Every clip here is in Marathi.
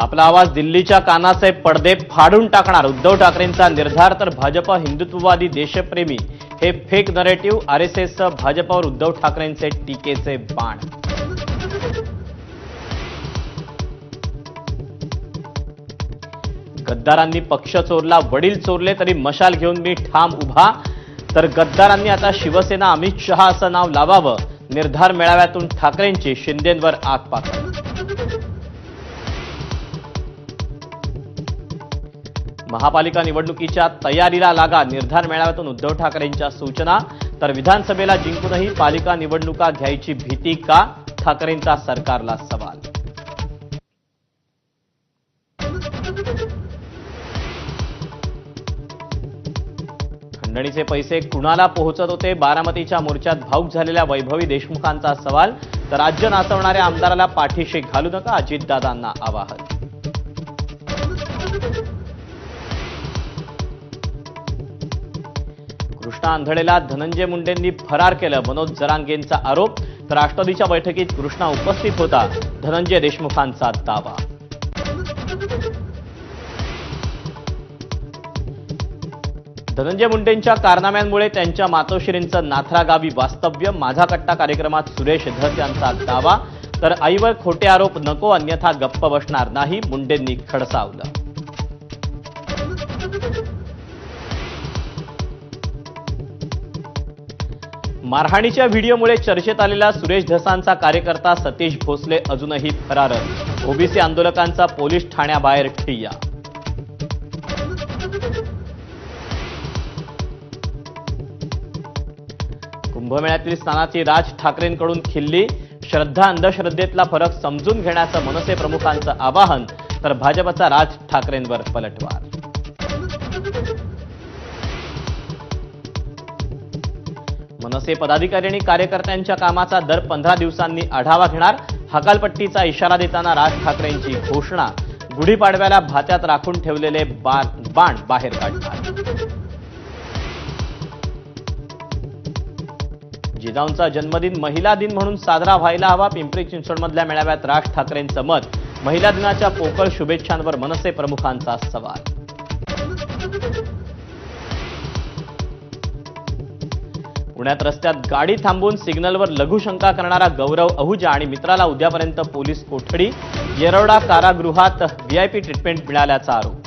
आपला आवाज दिल्लीच्या कानाचे पडदे फाडून टाकणार उद्धव ठाकरेंचा निर्धार, तर भाजप हिंदुत्ववादी देशप्रेमी हे फेक नरेटिव्ह, आरएसएसचं भाजपवर उद्धव ठाकरेंचे टीकेचे बाण. गद्दारांनी पक्ष चोरला, वडील चोरले तरी मशाल घेऊन मी ठाम उभा, तर गद्दारांनी आता शिवसेना अमित शहा असं नाव लावावं. निर्धार मेळाव्यातून ठाकरेंची शिंदेंवर आगपाखड. महापालिका निवडणुकीच्या तयारीला लागा, निर्धार मेळाव्यातून उद्धव ठाकरेंच्या सूचना, तर विधानसभेला जिंकूनही पालिका निवडणुका घ्यायची भीती का, ठाकरेंचा सरकारला सवाल. खंडणीचे पैसे कुणाला पोहोचत होते, बारामतीच्या मोर्चात भाऊक झालेल्या वैभवी देशमुखांचा सवाल, तर राज्य नाचवणाऱ्या आमदाराला पाठीशी घालू नका, अजितदादांना आवाहन. कृष्णा आंधळेला धनंजय मुंडेंनी फरार केलं, मनोज जरांगेंचा आरोप, तर राष्ट्रवादीच्या बैठकीत कृष्णा उपस्थित होता, धनंजय देशमुखांचा दावा. धनंजय मुंडेंच्या कारनाम्यांमुळे त्यांच्या मातोश्रींचं नाथरा गावी वास्तव्य, माझा कट्टा कार्यक्रमात सुरेश धस यांचा दावा, तर आईवर खोटे आरोप नको, अन्यथा गप्प बसणार नाही, मुंडेंनी खडसावलं. मारहाणीच्या व्हिडिओमुळे चर्चेत आलेला सुरेश धसांचा कार्यकर्ता सतीश भोसले अजूनही फरार, ओबीसी आंदोलकांचा पोलीस ठाण्याबाहेर ठिय्या. कुंभमेळ्यातील स्नानाची राज ठाकरेंकडून खिल्ली, श्रद्धा अंधश्रद्धेतला फरक समजून घेण्याचं मनसे प्रमुखांचं आवाहन, तर भाजपचा राज ठाकरेंवर पलटवार. मनसे पदाधिकारी आणि कार्यकर्त्यांच्या कामाचा दर 15 दिवसांनी आढावा घेणार, हकालपट्टीचा इशारा देताना राज ठाकरेंची घोषणा, गुढीपाडव्याला भात्यात राखून ठेवलेले बाण बाहेर काढणार. जिजाऊंचा जन्मदिन महिला दिन म्हणून साजरा व्हायला हवा, पिंपरी चिंचवडमधल्या मेळाव्यात राज ठाकरेंचं मत, महिला दिनाच्या पोकळ शुभेच्छांवर मनसे प्रमुखांचा सवाल. पुण्यात रस्त्यात गाडी थांबवून सिग्नलवर लघुशंका करणारा गौरव अहुजा आणि मित्राला उद्यापर्यंत पोलीस कोठडी, येरवडा कारागृहात व्हीआयपी ट्रीटमेंट मिळाल्याचा आरोप.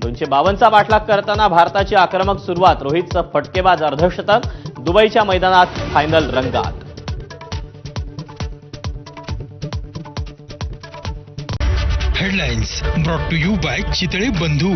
.252चा पाठलाग करताना भारताची आक्रमक सुरुवात, रोहितचं फटकेबाज अर्धशतक, दुबईच्या मैदानात फायनल रंगात. Headlines brought to you by Chitale बंधू.